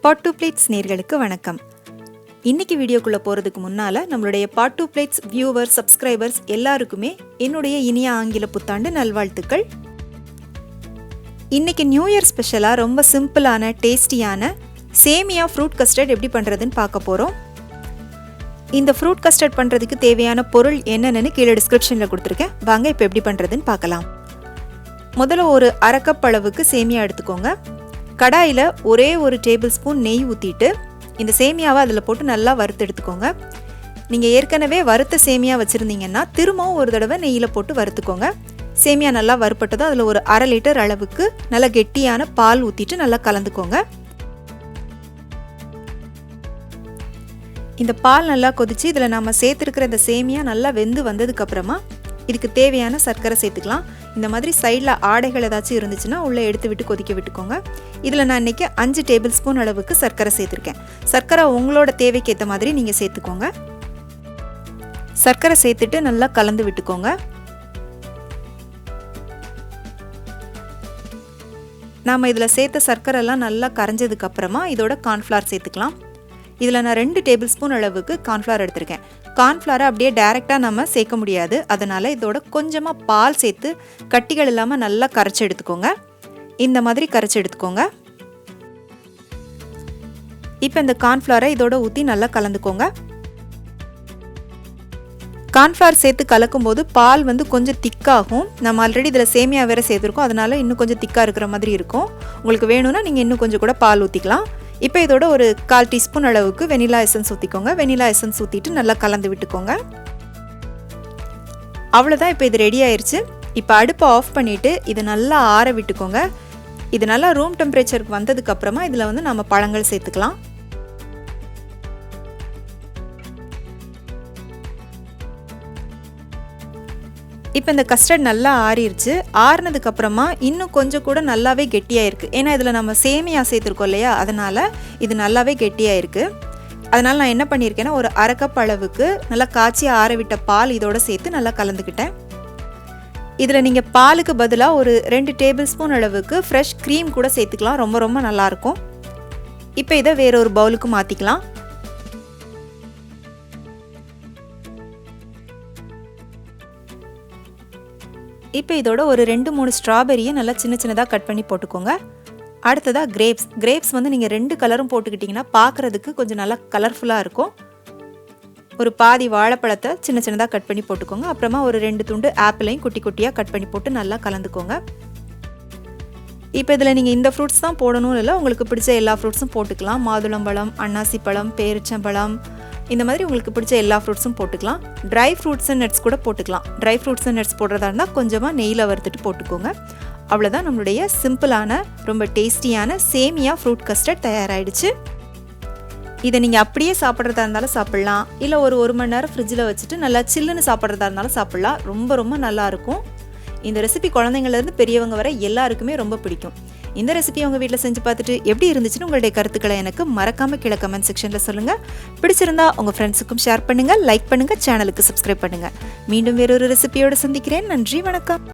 பாட் two plates நேயர்களுக்கு வணக்கம். இன்னைக்கு வீடியோக்குள்ள போறதுக்கு முன்னால நம்மளுடைய பாட் டூ பிளேட்ஸ் வியூவர்ஸ், சப்ஸ்கிரைபர்ஸ் எல்லாருக்குமே என்னுடைய இனிய ஆங்கில புத்தாண்டு நல்வாழ்த்துக்கள். இன்னைக்கு நியூ இயர் ஸ்பெஷலா ரொம்ப சிம்பிளான டேஸ்டியான சேமியா ஃப்ரூட் கஸ்டர்ட் எப்படி பண்றதுன்னு பார்க்க போறோம். இந்த ஃப்ரூட் கஸ்டர்ட் பண்றதுக்கு தேவையான பொருள் என்னென்னு கீழே டிஸ்கிரிப்ஷன்ல கொடுத்துருக்கேன். வாங்க இப்போ எப்படி பண்றதுன்னு பார்க்கலாம். முதல்ல ஒரு அரை கப் அளவுக்கு சேமியா எடுத்துக்கோங்க. கடாயில் ஒரே ஒரு டேபிள் ஸ்பூன் நெய் ஊற்றிட்டு இந்த சேமியாவை அதில் போட்டு நல்லா வறுத்து எடுத்துக்கோங்க. நீங்கள் ஏற்கனவே வறுத்த சேமியா வச்சுருந்தீங்கன்னா திரும்பவும் ஒரு தடவை நெய்யில் போட்டு வறுத்துக்கோங்க. சேமியா நல்லா வறுப்பட்டதும் அதில் ஒரு அரை லிட்டர் அளவுக்கு நல்லா கெட்டியான பால் ஊற்றிட்டு நல்லா கலந்துக்கோங்க. இந்த பால் நல்லா கொதிச்சு இதில் நம்ம சேர்த்துருக்கிற இந்த சேமியா நல்லா வெந்து வந்ததுக்கப்புறமா இதுக்கு தேவையான சர்க்கரை சேர்த்துக்கலாம். இந்த மாதிரி சைடில் ஆடைகள் ஏதாச்சும் இருந்துச்சுன்னா உள்ளே எடுத்து விட்டு கொதிக்க விட்டுக்கோங்க. இதில் நான் இன்றைக்கி 5 டேபிள் ஸ்பூன் அளவுக்கு சர்க்கரை சேர்த்துருக்கேன். சர்க்கரை உங்களோட தேவைக்கு ஏற்ற மாதிரி நீங்கள் சேர்த்துக்கோங்க. சர்க்கரை சேர்த்துட்டு நல்லா கலந்து விட்டுக்கோங்க. நாம் இதில் சேர்த்த சர்க்கரைலாம் நல்லா கரைஞ்சதுக்கப்புறமா இதோட கார்ன்ஃப்ளவர் சேர்த்துக்கலாம். இதில் நான் 2 டேபிள் ஸ்பூன் அளவுக்கு கார்ன்ஃப்ளவர் எடுத்திருக்கேன். கார்ன்ஃப்ளவரை அப்படியே டைரெக்டாக நம்ம சேர்க்க முடியாது. அதனால் இதோட கொஞ்சமாக பால் சேர்த்து கட்டிகள் இல்லாமல் நல்லா கரைச்சி எடுத்துக்கோங்க. இந்த மாதிரி கரைச்சி எடுத்துக்கோங்க. இப்போ இந்த கார்ன்ஃப்ளவரை இதோட ஊற்றி நல்லா கலந்துக்கோங்க. கார்ன்ஃப்ளவர் சேர்த்து கலக்கும் போது பால் கொஞ்சம் திக்காகும். நம்ம ஆல்ரெடி இதில் சேமியா வேறு சேர்த்துருக்கோம், அதனால் இன்னும் கொஞ்சம் திக்காக இருக்கிற மாதிரி இருக்கும். உங்களுக்கு வேணும்னா நீங்கள் இன்னும் கொஞ்சம் கூட பால் ஊற்றிக்கலாம். இப்போ இதோட ஒரு 1/4 டீஸ்பூன் அளவுக்கு வெனிலா எசன்ஸ் ஊற்றிக்கோங்க. வெனிலா எசன்ஸ் ஊற்றிட்டு நல்லா கலந்து விட்டுக்கோங்க. அவ்வளோதான், இப்போ இது ரெடி ஆயிடுச்சு. இப்போ அடுப்பை ஆஃப் பண்ணிவிட்டு இதை நல்லா ஆற விட்டுக்கோங்க. இது நல்லா ரூம் டெம்பரேச்சருக்கு வந்ததுக்கப்புறமா இதில் நம்ம பழங்கள் சேர்த்துக்கலாம். இப்போ இந்த கஸ்டர்ட் நல்லா ஆறிடுச்சு. ஆறினதுக்கப்புறமா இன்னும் கொஞ்சம் கூட நல்லாவே கெட்டியாயிருக்கு. ஏன்னா இதில் நம்ம சேமியா சேர்த்துருக்கோம் இல்லையா, அதனால் இது நல்லாவே கெட்டியாயிருக்கு. அதனால் நான் என்ன பண்ணியிருக்கேன்னா ஒரு அரை கப் அளவுக்கு நல்லா காய்ச்சி ஆற விட்ட பால் இதோடு சேர்த்து நல்லா கலந்துக்கிட்டேன். இதில் நீங்கள் பாலுக்கு பதிலாக ஒரு 2 டேபிள் ஸ்பூன் அளவுக்கு ஃப்ரெஷ் க்ரீம் கூட சேர்த்துக்கலாம். ரொம்ப ரொம்ப நல்லாயிருக்கும். இப்போ இதை வேற ஒரு பவுலுக்கு மாற்றிக்கலாம். இப்போ இதோட ஒரு 2-3 ஸ்ட்ராபெரியை நல்லா சின்ன சின்னதாக கட் பண்ணி போட்டுக்கோங்க. அடுத்ததாக கிரேப்ஸ் நீங்கள் 2 கலரும் போட்டுக்கிட்டிங்கன்னா பார்க்குறதுக்கு கொஞ்சம் நல்லா கலர்ஃபுல்லாக இருக்கும். ஒரு பாதி வாழைப்பழத்தை சின்ன சின்னதாக கட் பண்ணி போட்டுக்கோங்க. அப்புறமா ஒரு 2 துண்டு ஆப்பிளையும் குட்டி குட்டியாக கட் பண்ணி போட்டு நல்லா கலந்துக்கோங்க. இப்போ இதில் நீங்கள் இந்த ஃப்ரூட்ஸ் தான் போடணும்னு இல்லை, உங்களுக்கு பிடிச்ச எல்லா ஃப்ரூட்ஸும் போட்டுக்கலாம். மாதுளம்பழம், அன்னாசி பழம், பேரிச்சம்பழம், இந்த மாதிரி உங்களுக்கு பிடிச்ச எல்லா ஃப்ரூட்ஸும் போட்டுக்கலாம். ட்ரை ஃப்ரூட்ஸ் அண்ட் நட்ஸ் கூட போட்டுக்கலாம். ட்ரை ஃப்ரூட்ஸ் அண்ட் நட்ஸ் போடுறதா இருந்தால் கொஞ்சமாக நெய்யில் வறுத்துட்டு போட்டுக்கோங்க. அவ்வளோதான், நம்மளுடைய சிம்பிளான ரொம்ப டேஸ்டியான சேமியா ஃப்ரூட் கஸ்டர்ட் தயாராகிடுச்சு. இதை நீங்கள் அப்படியே சாப்பிட்றதா இருந்தாலும் சாப்பிட்லாம், இல்லை ஒரு மணி நேரம் ஃப்ரிட்ஜில் வச்சுட்டு நல்லா சில்லுன்னு சாப்பிட்றதா இருந்தாலும் சாப்பிட்லாம். ரொம்ப ரொம்ப நல்லாயிருக்கும். இந்த ரெசிபி குழந்தைங்கள்லேருந்து பெரியவங்க வரை எல்லாருக்குமே ரொம்ப பிடிக்கும். இந்த ரெசிபி உங்கள் வீட்டில் செஞ்சு பார்த்துட்டு எப்படி இருந்துச்சுன்னு உங்களுடைய கருத்துக்களை எனக்கு மறக்காமல் கீழே கமெண்ட் செக்ஷனில் சொல்லுங்கள். பிடிச்சிருந்தா உங்கள் ஃப்ரெண்ட்ஸுக்கும் ஷேர் பண்ணுங்கள், லைக் பண்ணுங்கள், சேனலுக்கு சப்ஸ்கிரைப் பண்ணுங்கள். மீண்டும் வேறொரு ரெசிபியோடு சந்திக்கிறேன். நன்றி, வணக்கம்.